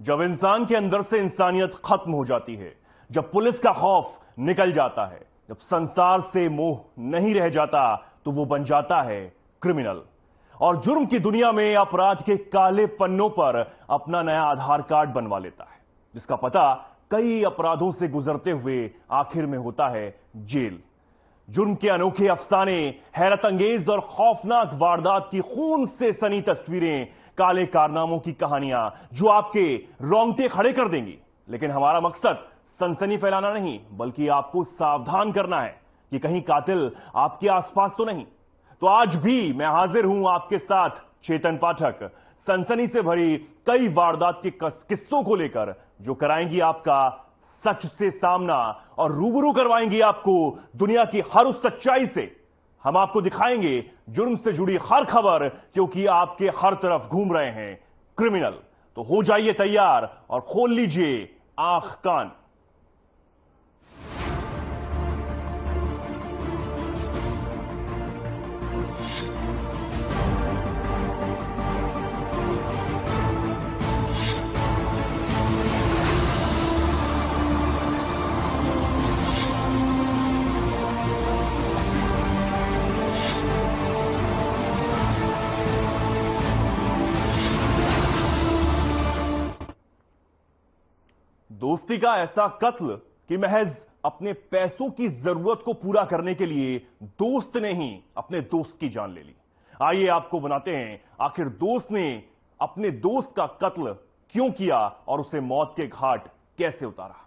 जब इंसान के अंदर से इंसानियत खत्म हो जाती है, जब पुलिस का खौफ निकल जाता है, जब संसार से मोह नहीं रह जाता, तो वो बन जाता है क्रिमिनल। और जुर्म की दुनिया में अपराध के काले पन्नों पर अपना नया आधार कार्ड बनवा लेता है, जिसका पता कई अपराधों से गुजरते हुए आखिर में होता है जेल। जुर्म के अनोखे अफसाने, हैरत अंगेज और खौफनाक वारदात की खून से सनी तस्वीरें, काले कारनामों की कहानियां जो आपके रोंगटे खड़े कर देंगी। लेकिन हमारा मकसद सनसनी फैलाना नहीं, बल्कि आपको सावधान करना है कि कहीं कातिल आपके आसपास तो नहीं। तो आज भी मैं हाजिर हूं आपके साथ, चेतन पाठक, सनसनी से भरी कई वारदात के किस्सों को लेकर, जो कराएंगी आपका सच से सामना और रूबरू करवाएंगी आपको दुनिया की हर उस सच्चाई से। हम आपको दिखाएंगे जुर्म से जुड़ी हर खबर, क्योंकि आपके हर तरफ घूम रहे हैं क्रिमिनल। तो हो जाइए तैयार और खोल लीजिए आंख कान। दोस्ती का ऐसा कत्ल कि महज अपने पैसों की जरूरत को पूरा करने के लिए दोस्त ने ही अपने दोस्त की जान ले ली। आइए आपको बनाते हैं आखिर दोस्त ने अपने दोस्त का कत्ल क्यों किया और उसे मौत के घाट कैसे उतारा।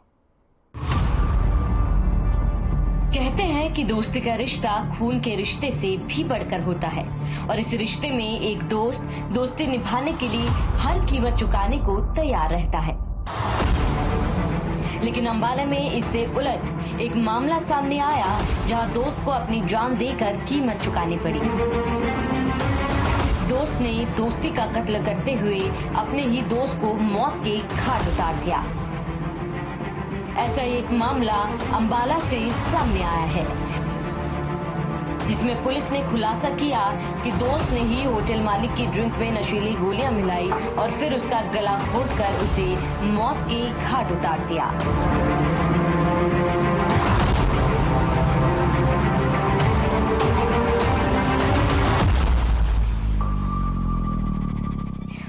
कहते हैं कि दोस्ती का रिश्ता खून के रिश्ते से भी बढ़कर होता है और इस रिश्ते में एक दोस्त दोस्ती निभाने के लिए हर कीमत चुकाने को तैयार रहता है। लेकिन अंबाला में इससे उलट एक मामला सामने आया, जहां दोस्त को अपनी जान देकर कीमत चुकानी पड़ी। दोस्त ने दोस्ती का कत्ल करते हुए अपने ही दोस्त को मौत के घाट उतार दिया। ऐसा एक मामला अंबाला से सामने आया है, जिसमें पुलिस ने खुलासा किया कि दोस्त ने ही होटल मालिक की ड्रिंक में नशीली गोलियां मिलाई और फिर उसका गला घोंटकर उसे मौत के घाट उतार दिया।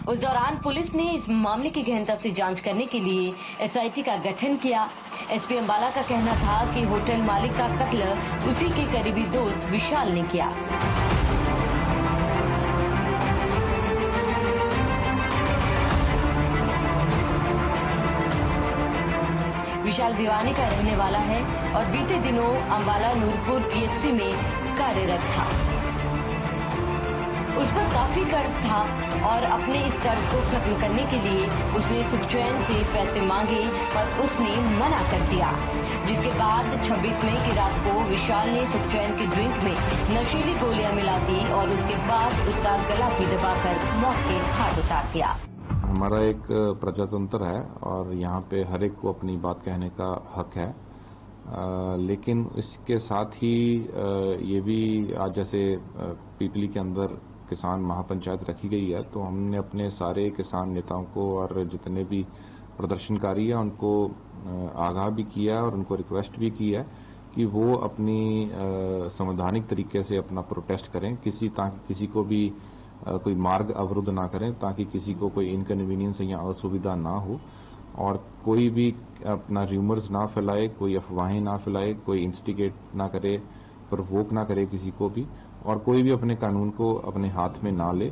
उस दौरान पुलिस ने इस मामले की गहनता से जांच करने के लिए एसआईटी का गठन किया। एसपी अंबाला का कहना था कि होटल मालिक का कत्ल उसी के करीबी दोस्त विशाल ने किया। विशाल भिवानी का रहने वाला है और बीते दिनों अंबाला नूरपुर पीएचसी में कार्यरत था। उस पर काफी कर्ज था और अपने इस कर्ज को खत्म करने के लिए उसने सुखचैन से पैसे मांगे, पर उसने मना कर दिया। जिसके बाद 26 मई की रात को विशाल ने सुखचैन की ड्रिंक में नशीली गोलियां मिला दी और उसके बाद उसका गला भी दबाकर मौत के घाट उतार दिया। हमारा एक प्रजातंत्र है और यहाँ पे हर एक को अपनी बात कहने का हक है, लेकिन इसके साथ ही ये भी आज जैसे पीपली के अंदर किसान महापंचायत रखी गई है, तो हमने अपने सारे किसान नेताओं को और जितने भी प्रदर्शनकारी हैं उनको आगाह भी किया है और उनको रिक्वेस्ट भी की है कि वो अपनी संवैधानिक तरीके से अपना प्रोटेस्ट करें, ताकि किसी को भी कोई मार्ग अवरुद्ध ना करें, ताकि किसी को कोई इनकन्वीनियंस या असुविधा ना हो और कोई भी अपना र्यूमर्स ना फैलाए, कोई अफवाहें ना फैलाए, कोई इंस्टिगेट ना करे, प्रोवोक ना करे किसी को भी, और कोई भी अपने कानून को अपने हाथ में ना ले।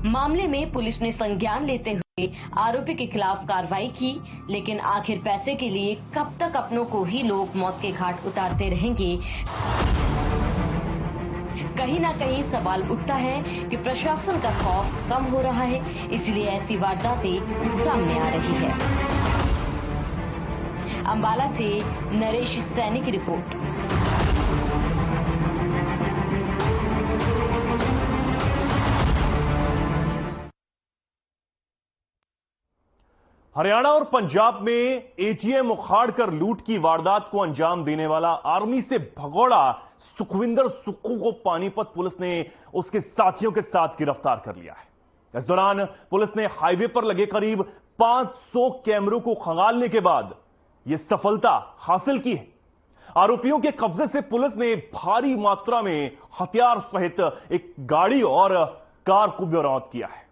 मामले में पुलिस ने संज्ञान लेते हुए आरोपी के खिलाफ कार्रवाई की, लेकिन आखिर पैसे के लिए कब तक अपनों को ही लोग मौत के घाट उतारते रहेंगे। कहीं ना कहीं सवाल उठता है कि प्रशासन का खौफ कम हो रहा है, इसलिए ऐसी वारदातें सामने आ रही है। अंबाला से नरेश सैनी की रिपोर्ट। हरियाणा और पंजाब में एटीएम उखाड़कर लूट की वारदात को अंजाम देने वाला आर्मी से भगोड़ा सुखविंदर सुक्खू को पानीपत पुलिस ने उसके साथियों के साथ गिरफ्तार कर लिया है। इस दौरान पुलिस ने हाईवे पर लगे करीब 500 कैमरों को खंगालने के बाद यह सफलता हासिल की है। आरोपियों के कब्जे से पुलिस ने भारी मात्रा में हथियार सहित एक गाड़ी और कार को बरामद किया है।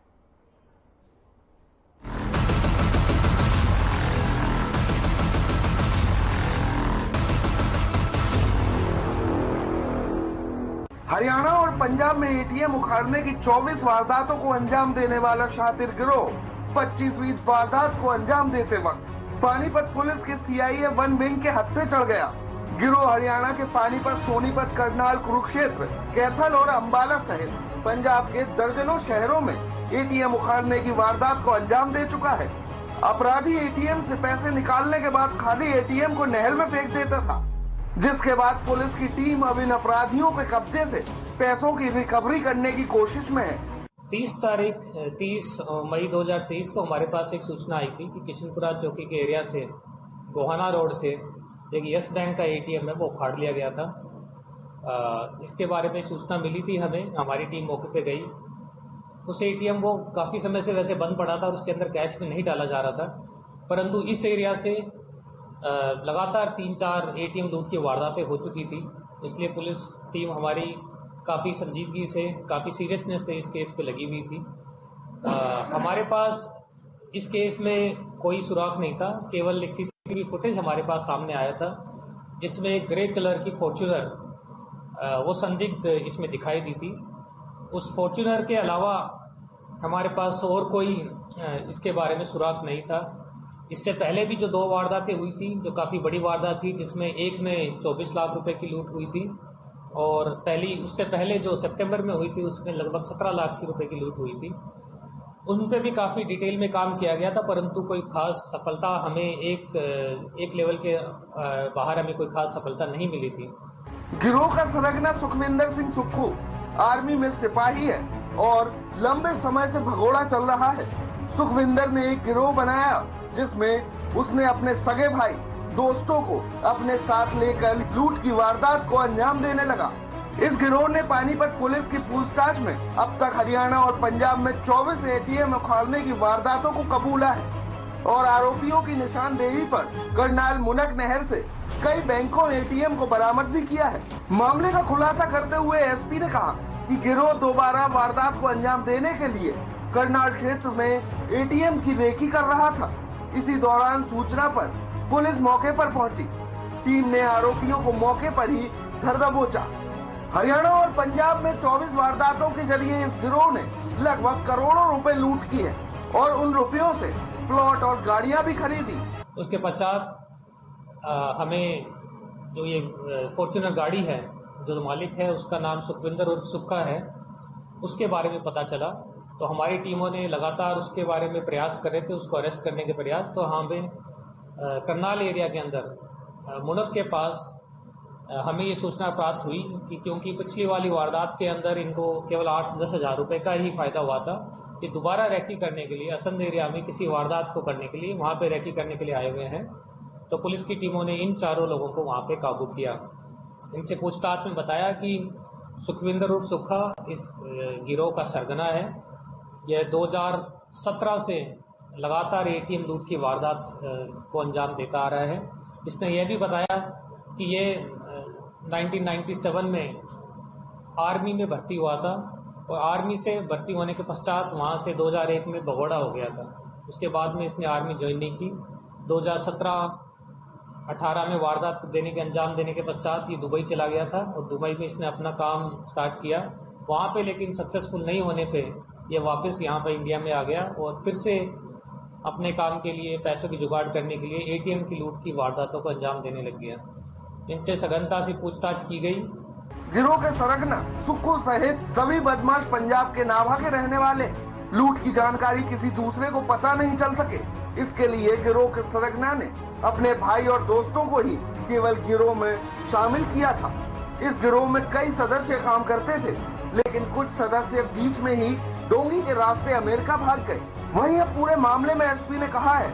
हरियाणा और पंजाब में एटीएम उखाड़ने की 24 वारदातों को अंजाम देने वाला शातिर गिरोह 25वीं वारदात को अंजाम देते वक्त पानीपत पुलिस के सीआईए 1 विंग के हत्थे चढ़ गया। गिरोह हरियाणा के पानीपत, सोनीपत, करनाल, कुरुक्षेत्र, कैथल और अंबाला सहित पंजाब के दर्जनों शहरों में एटीएम उखाड़ने की वारदात को अंजाम दे चुका है। अपराधी एटीएम से पैसे निकालने के बाद खाली एटीएम को नहर में फेंक देता था, जिसके बाद पुलिस की टीम अब इन अपराधियों के कब्जे से पैसों की रिकवरी करने की कोशिश में है। 30 मई 2023 को हमारे पास एक सूचना आई थी कि किशनपुरा चौकी के एरिया से गोहाना रोड से एक यस बैंक का एटीएम है वो उखाड़ लिया गया था। इसके बारे में सूचना मिली थी हमें, हमारी टीम मौके पे गई। उस एटीएम को काफ़ी समय से वैसे बंद पड़ा था और उसके अंदर कैश भी नहीं डाला जा रहा था, परंतु इस एरिया से लगातार 3-4 एटीएम लूट की वारदातें हो चुकी थी। इसलिए पुलिस टीम हमारी काफ़ी संजीदगी से, काफ़ी सीरियसनेस से इस केस पे लगी हुई थी। हमारे पास इस केस में कोई सुराग नहीं था, केवल एक सीसीटीवी फुटेज हमारे पास सामने आया था जिसमें एक ग्रे कलर की फॉर्च्यूनर वो संदिग्ध इसमें दिखाई दी थी। उस फॉर्च्यूनर के अलावा हमारे पास और कोई इसके बारे में सुराग नहीं था। इससे पहले भी जो 2 वारदातें हुई थी, जो काफ़ी बड़ी वारदात थी, जिसमें एक में 24 लाख रुपए की लूट हुई थी और उससे पहले जो सितंबर में हुई थी उसमें लगभग 17 लाख रुपए की लूट हुई थी। उन पे भी काफ़ी डिटेल में काम किया गया था, परंतु कोई खास सफलता हमें एक लेवल के बाहर हमें कोई खास सफलता नहीं मिली थी। गिरोह का सरगना सुखविंदर सिंह सुक्खू आर्मी में सिपाही है और लंबे समय से भगोड़ा चल रहा है। सुखविंदर ने एक गिरोह बनाया जिसमें उसने अपने सगे भाई, दोस्तों को अपने साथ लेकर लूट की वारदात को अंजाम देने लगा। इस गिरोह ने पानीपत पुलिस की पूछताछ में अब तक हरियाणा और पंजाब में 24 एटीएम उखाड़ने की वारदातों को कबूला है और आरोपियों की निशानदेही पर करनाल मुनक नहर से कई बैंकों एटीएम को बरामद भी किया है। मामले का खुलासा करते हुए एसपी ने कहा कि गिरोह दोबारा वारदात को अंजाम देने के लिए करनाल क्षेत्र में एटीएम की रेकी कर रहा था। इसी दौरान सूचना पर पुलिस मौके पर पहुंची। टीम ने आरोपियों को मौके पर ही धर दबोचा। हरियाणा और पंजाब में 24 वारदातों के जरिए इस गिरोह ने लगभग करोड़ों रुपए लूट किए और उन रुपयों से प्लॉट और गाड़ियां भी खरीदी। उसके पश्चात हमें जो ये फॉर्च्यूनर गाड़ी है, जो मालिक है उसका नाम सुखविंदर उर्फ सुक्का है, उसके बारे में पता चला तो हमारी टीमों ने लगातार उसके बारे में प्रयास कर रहे थे, उसको अरेस्ट करने के प्रयास। तो हमें करनाल एरिया के अंदर मुनक के पास हमें ये सूचना प्राप्त हुई कि क्योंकि पिछली वाली वारदात के अंदर इनको केवल 8-10 हज़ार रुपये का ही फायदा हुआ था, ये दोबारा रैकी करने के लिए असंध एरिया में किसी वारदात को करने के लिए वहाँ पे रैकी करने के लिए आए हुए हैं। तो पुलिस की टीमों ने इन चारों लोगों को वहाँ पे काबू किया। इनसे पूछताछ में बताया कि सुखविंदर उर्फ सुक्खा इस गिरोह का सरगना है। यह 2017 से लगातार एटीएम लूट की वारदात को अंजाम देता आ रहा है। इसने यह भी बताया कि ये 1997 में आर्मी में भर्ती हुआ था और आर्मी से भर्ती होने के पश्चात वहाँ से 2001 में भगोड़ा हो गया था। उसके बाद में इसने आर्मी ज्वाइन नहीं की। 2017-18 में वारदात अंजाम देने के पश्चात ये दुबई चला गया था और दुबई में इसने अपना काम स्टार्ट किया। वहाँ पे लेकिन सक्सेसफुल नहीं होने पे ये वापस यहाँ पे इंडिया में आ गया और फिर से अपने काम के लिए, पैसों की जुगाड़ करने के लिए एटीएम की लूट की वारदातों को अंजाम देने लग गया। इनसे सघनता से पूछताछ की गई। गिरोह के सरगना सुक्खू सहित सभी बदमाश पंजाब के नाभा के रहने वाले। लूट की जानकारी किसी दूसरे को पता नहीं चल सके, इसके लिए गिरोह के सरगना ने अपने भाई और दोस्तों को ही केवल गिरोह में शामिल किया था। इस गिरोह में कई सदस्य काम करते थे, लेकिन कुछ सदस्य बीच में ही डोंगी के रास्ते अमेरिका भाग गए। वहीं अब पूरे मामले में एसपी ने कहा है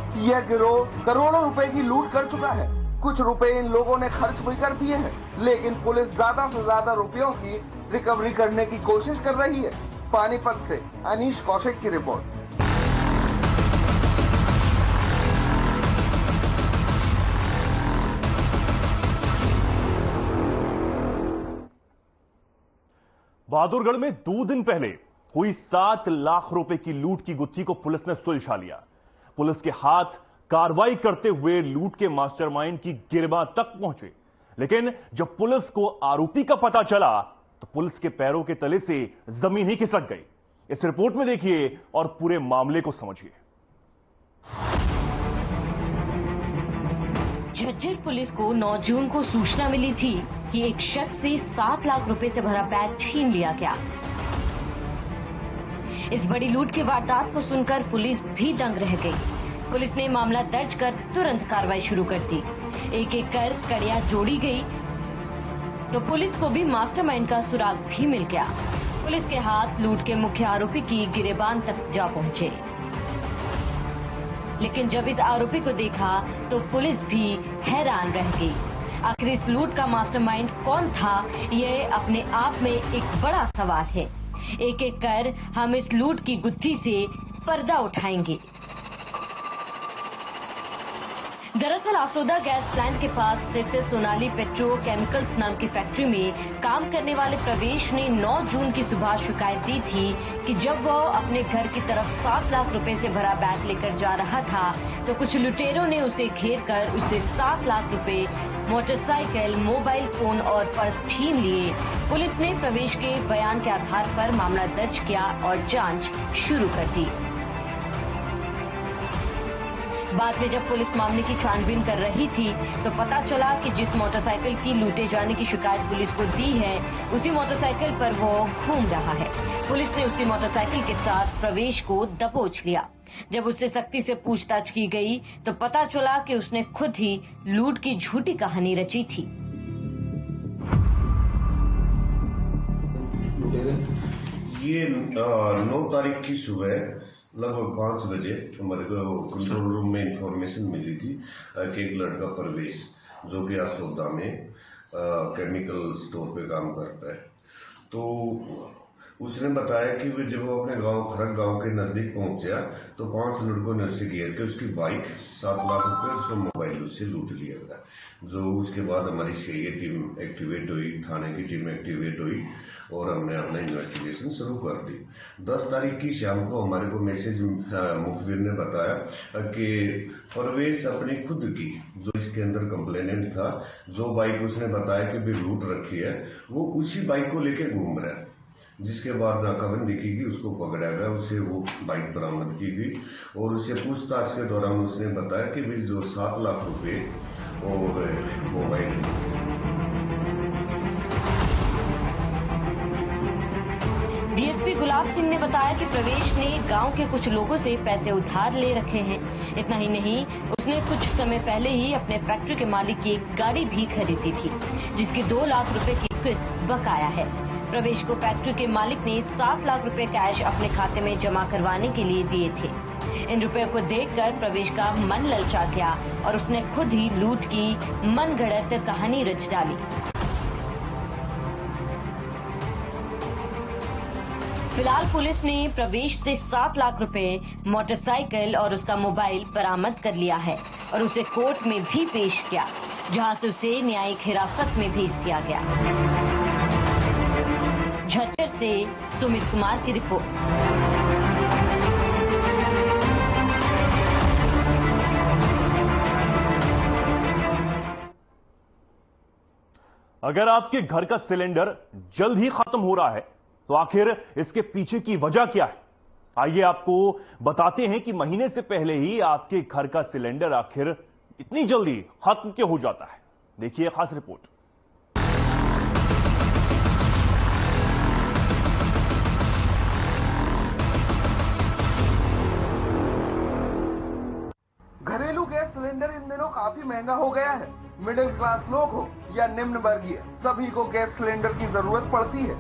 कि यह गिरोह करोड़ों रुपए की लूट कर चुका है। कुछ रुपए इन लोगों ने खर्च भी कर दिए हैं, लेकिन पुलिस ज्यादा से ज्यादा रुपयों की रिकवरी करने की कोशिश कर रही है। पानीपत से अनीश कौशिक की रिपोर्ट। बहादुरगढ़ में 2 दिन पहले हुई 7 लाख रुपए की लूट की गुत्थी को पुलिस ने सुलझा लिया। पुलिस के हाथ कार्रवाई करते हुए लूट के मास्टरमाइंड की गिरबान तक पहुंचे, लेकिन जब पुलिस को आरोपी का पता चला तो पुलिस के पैरों के तले से जमीन ही खिसक गई। इस रिपोर्ट में देखिए और पूरे मामले को समझिए। झज्जर पुलिस को 9 जून को सूचना मिली थी कि एक शख्स से 7 लाख रुपए से भरा बैग छीन लिया गया। इस बड़ी लूट की वारदात को सुनकर पुलिस भी दंग रह गई। पुलिस ने मामला दर्ज कर तुरंत कार्रवाई शुरू कर दी। एक एक कर कड़ियां जोड़ी गई तो पुलिस को भी मास्टरमाइंड का सुराग भी मिल गया। पुलिस के हाथ लूट के मुख्य आरोपी की गिरेबान तक जा पहुंचे, लेकिन जब इस आरोपी को देखा तो पुलिस भी हैरान रह गई। आखिर इस लूट का मास्टरमाइंड कौन था, यह अपने आप में एक बड़ा सवाल है। एक एक कर हम इस लूट की गुत्थी से पर्दा उठाएंगे। दरअसल आसोदा गैस प्लांट के पास स्थित सोनाली पेट्रोकेमिकल्स नाम की फैक्ट्री में काम करने वाले प्रवेश ने 9 जून की सुबह शिकायत दी थी कि जब वह अपने घर की तरफ 7 लाख रुपए से भरा बैग लेकर जा रहा था तो कुछ लुटेरों ने उसे घेर कर उसे 7 लाख रुपए, मोटरसाइकिल, मोबाइल फोन और पर्स छीन लिए। पुलिस ने प्रवेश के बयान के आधार पर मामला दर्ज किया और जांच शुरू कर दी। बाद में जब पुलिस मामले की छानबीन कर रही थी तो पता चला कि जिस मोटरसाइकिल की लूटे जाने की शिकायत पुलिस को दी है उसी मोटरसाइकिल पर वो घूम रहा है। पुलिस ने उसी मोटरसाइकिल के साथ प्रवेश को दबोच लिया। जब उससे सख्ती से पूछताछ की गई तो पता चला कि उसने खुद ही लूट की झूठी कहानी रची थी। ये 9 तारीख की सुबह लगभग 5 बजे हमारे को कंट्रोल रूम में इंफॉर्मेशन मिली थी कि एक लड़का प्रवेश जो कि आसोदा में केमिकल स्टोर पे काम करता है, तो उसने बताया कि जब वो अपने गांव खरक गांव के नजदीक पहुंचा तो 5 लड़कों ने उसे घेर के उसकी बाइक 7 लाख रुपए उसका मोबाइल उससे लूट लिया था। जो उसके बाद हमारी सीआईए टीम एक्टिवेट हुई, थाने की टीम एक्टिवेट हुई और हमने अपना इन्वेस्टिगेशन शुरू कर दी। 10 तारीख की शाम को हमारे को मैसेज मुखबिर ने बताया कि परवेश अपनी खुद की जो इसके अंदर कंप्लेनेंट था, जो बाइक उसने बताया कि भी लूट रखी है, वो उसी बाइक को लेके घूम रहा है। जिसके बाद नाकाबंदी की गई, उसको पकड़ा गया, उसे वो बाइक बरामद की गई और उससे पूछताछ के दौरान उसने बताया कि भी जो 7 लाख रुपए और मोबाइल। डीएसपी गुलाब सिंह ने बताया कि प्रवेश ने गांव के कुछ लोगों से पैसे उधार ले रखे हैं। इतना ही नहीं, उसने कुछ समय पहले ही अपने फैक्ट्री के मालिक की एक गाड़ी भी खरीदी थी जिसकी 2 लाख रुपए की किस्त बकाया है। प्रवेश को फैक्ट्री के मालिक ने 7 लाख रुपए कैश अपने खाते में जमा करवाने के लिए दिए थे। इन रुपयों को देखकर प्रवेश का मन ललचा गया और उसने खुद ही लूट की मनगढ़ंत कहानी रच डाली। फिलहाल पुलिस ने प्रवेश से 7 लाख रुपए, मोटरसाइकिल और उसका मोबाइल बरामद कर लिया है और उसे कोर्ट में भी पेश किया, जहां से उसे न्यायिक हिरासत में भेज दिया गया। झज्जर से सुमित कुमार की रिपोर्ट। अगर आपके घर का सिलेंडर जल्द ही खत्म हो रहा है तो आखिर इसके पीछे की वजह क्या है? आइए आपको बताते हैं कि महीने से पहले ही आपके घर का सिलेंडर आखिर इतनी जल्दी खत्म क्यों हो जाता है। देखिए खास रिपोर्ट। घरेलू गैस सिलेंडर इन दिनों काफी महंगा हो गया है। मिडिल क्लास लोग हो या निम्न वर्गीय, सभी को गैस सिलेंडर की जरूरत पड़ती है,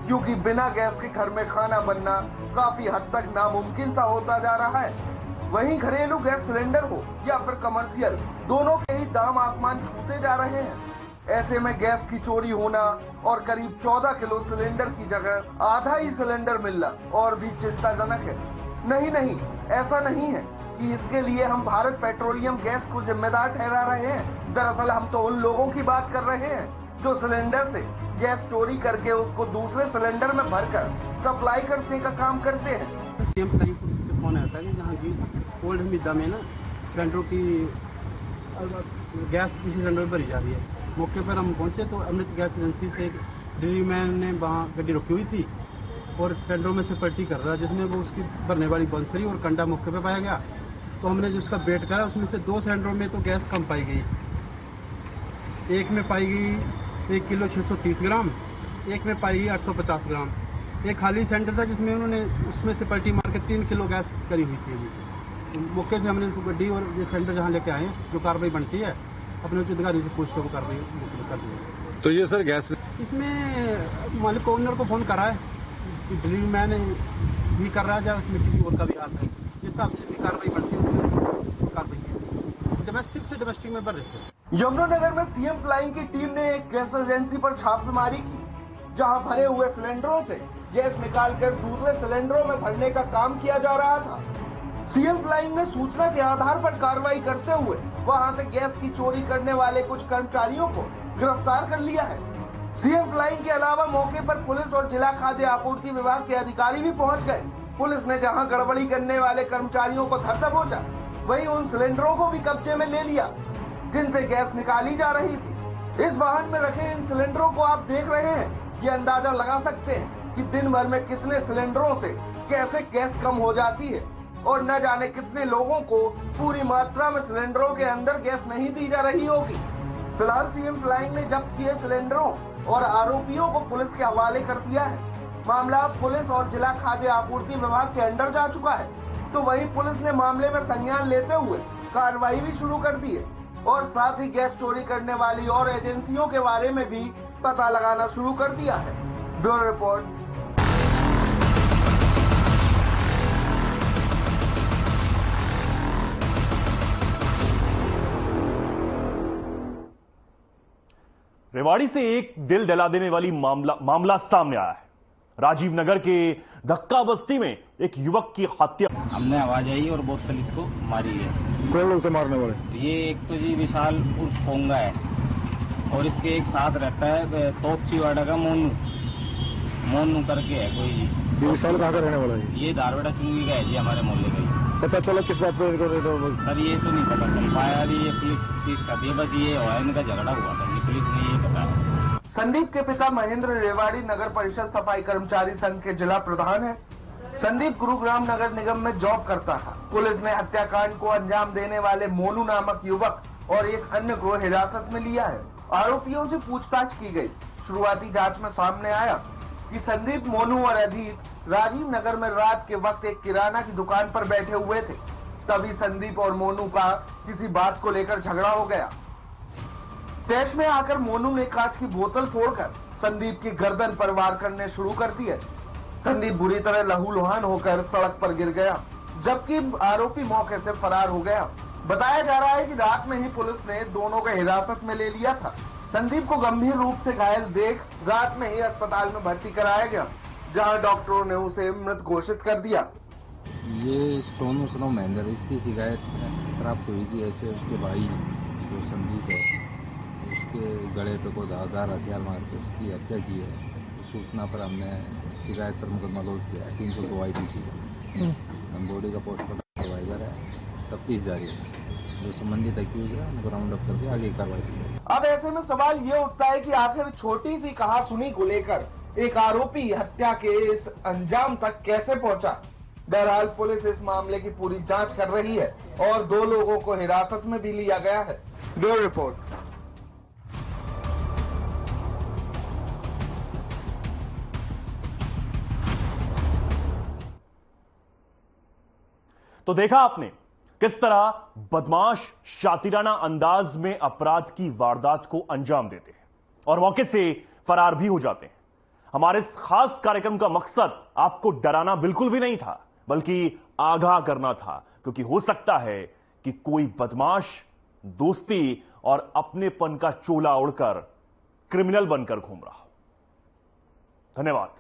क्योंकि बिना गैस के घर में खाना बनना काफी हद तक नामुमकिन सा होता जा रहा है। वहीं घरेलू गैस सिलेंडर हो या फिर कमर्शियल, दोनों के ही दाम आसमान छूते जा रहे हैं। ऐसे में गैस की चोरी होना और करीब 14 किलो सिलेंडर की जगह आधा ही सिलेंडर मिलना और भी चिंताजनक है। नहीं, ऐसा नहीं है कि इसके लिए हम भारत पेट्रोलियम गैस को जिम्मेदार ठहरा रहे हैं। दरअसल हम तो उन लोगों की बात कर रहे हैं जो सिलेंडर से गैस चोरी करके उसको दूसरे सिलेंडर में भरकर सप्लाई करने का काम करते हैं। सीएम फ्लाइंग से फोन आया था कि जहाँ की ओल्ड हमीदा में ना सिलेंडरों की गैस किसी सिलेंडर में भरी जा रही है। मौके पर हम पहुंचे तो अमृत गैस एजेंसी से एक डिलीवरी मैन ने वहाँ गड्डी रुकी हुई थी और सिलेंडरों में से पलटी कर रहा, जिसमें वो उसकी भरने वाली बंसरी और कंडा मौके पर पाया गया। तो हमने जो उसका वेट करा उसमें से 2 सिलेंडरों में तो गैस कम पाई गई। एक में पाई गई 1 किलो 630 ग्राम, एक में पाई गई 850 ग्राम। एक खाली सिलेंडर था जिसमें उन्होंने उसमें से पलटी मार के 3 किलो गैस करी हुई थी। तो मौके से हमने गड्डी और ये सिलेंडर जहाँ लेके आए जो कार्रवाई बनती है अपने उच्च अधिकारी से पूछते हुए कार्रवाई कर दी है। तो ये सर गैस इसमें मालिक ओनर को फोन करा है, डिलीवरी मैन भी कर रहा है या उसमें किसी और का भी हाथ है, जिस हिसाब से जिसकी कार्रवाई बनती है उसमें कार्रवाई की। डोमेस्टिक से डोमेस्टिक में बढ़ रहे थे। यमुनानगर में सीएम फ्लाइंग की टीम ने एक गैस एजेंसी पर छापेमारी की, जहां भरे हुए सिलेंडरों से गैस निकालकर दूसरे सिलेंडरों में भरने का काम किया जा रहा था। सीएम फ्लाइंग ने सूचना के आधार पर कार्रवाई करते हुए वहां से गैस की चोरी करने वाले कुछ कर्मचारियों को गिरफ्तार कर लिया है। सीएम फ्लाइंग के अलावा मौके पर पुलिस और जिला खाद्य आपूर्ति विभाग के अधिकारी भी पहुंच गए। पुलिस ने जहां गड़बड़ी करने वाले कर्मचारियों को धर दबोचा, वहीं उन सिलेंडरों को भी कब्जे में ले लिया जिनसे गैस निकाली जा रही थी। इस वाहन में रखे इन सिलेंडरों को आप देख रहे हैं, ये अंदाजा लगा सकते हैं कि दिन भर में कितने सिलेंडरों से कैसे गैस कम हो जाती है और न जाने कितने लोगों को पूरी मात्रा में सिलेंडरों के अंदर गैस नहीं दी जा रही होगी। फिलहाल सीएम फ्लाइंग ने जब्त किए सिलेंडरों और आरोपियों को पुलिस के हवाले कर दिया है। मामला पुलिस और जिला खाद्य आपूर्ति विभाग के अंडर जा चुका है, तो वहीं पुलिस ने मामले में संज्ञान लेते हुए कार्रवाई भी शुरू कर दी है और साथ ही गैस चोरी करने वाली और एजेंसियों के बारे में भी पता लगाना शुरू कर दिया है। Bureau report. रेवाड़ी से एक दिल दहला देने वाली मामला सामने आया है। राजीव नगर के धक्का बस्ती में एक युवक की हत्या। हमने आवाज आई और बोतल इसको मारी है। कौन लोग थे मारने वाले? ये एक तो जी विशाल उर्फ पोंगा है और इसके एक साथ रहता है तोपचीवाड़ा का मोनू करके है कोई। ये विशाल कहाँ का रहने वाला है? ये धारवाड़ा चुंगी का है जी, हमारे मोहल्ले का। पता चला किस बात पे इनको? सर ये तो नहीं पता चल पाया, ये पुलिस का दी, बस ये और इनका झगड़ा हुआ था जी, पुलिस ने ये बताया। संदीप के पिता महेंद्र रेवाड़ी नगर परिषद सफाई कर्मचारी संघ के जिला प्रधान है। संदीप गुरुग्राम नगर निगम में जॉब करता था। पुलिस ने हत्याकांड को अंजाम देने वाले मोनू नामक युवक और एक अन्य को हिरासत में लिया है। आरोपियों से पूछताछ की गई। शुरुआती जांच में सामने आया कि संदीप, मोनू और अजीत राजीव नगर में रात के वक्त एक किराना की दुकान पर बैठे हुए थे। तभी संदीप और मोनू का किसी बात को लेकर झगड़ा हो गया। तैश में आकर मोनू ने कांच की बोतल फोड़कर संदीप की गर्दन पर वार करने शुरू कर दिए। संदीप बुरी तरह लहूलुहान होकर सड़क पर गिर गया, जबकि आरोपी मौके से फरार हो गया। बताया जा रहा है कि रात में ही पुलिस ने दोनों को हिरासत में ले लिया था। संदीप को गंभीर रूप से घायल देख रात में ही अस्पताल में भर्ती कराया गया, जहां डॉक्टरों ने उसे मृत घोषित कर दिया। ये सोनू सनो महेंद्र, इसकी शिकायत प्राप्त हुई थी। ऐसे उसके भाई जो संदीप है, उसके गले पे कोई धारदार हथियार मार के उसकी हत्या की है। सूचना पर हमने शिकायत पर मुकदमा लॉन्च किया है 302 IPC। हम बॉडी का पोस्टमार्टम करवाया है, तफ्तीश जारी है। जो संबंधित एक्यूज है उनको राउंड अप करके आगे कार्रवाई की। अब ऐसे में सवाल ये उठता है कि आखिर छोटी सी कहासुनी को लेकर एक आरोपी हत्या के इस अंजाम तक कैसे पहुंचा। बहरहाल पुलिस इस मामले की पूरी जांच कर रही है और 2 लोगों को हिरासत में भी लिया गया है। Bureau report. तो देखा आपने किस तरह बदमाश शातिराना अंदाज में अपराध की वारदात को अंजाम देते हैं और मौके से फरार भी हो जाते हैं। हमारे इस खास कार्यक्रम का मकसद आपको डराना बिल्कुल भी नहीं था, बल्कि आगाह करना था, क्योंकि हो सकता है कि कोई बदमाश दोस्ती और अपनेपन का चोला ओढ़कर क्रिमिनल बनकर घूम रहा हो। धन्यवाद।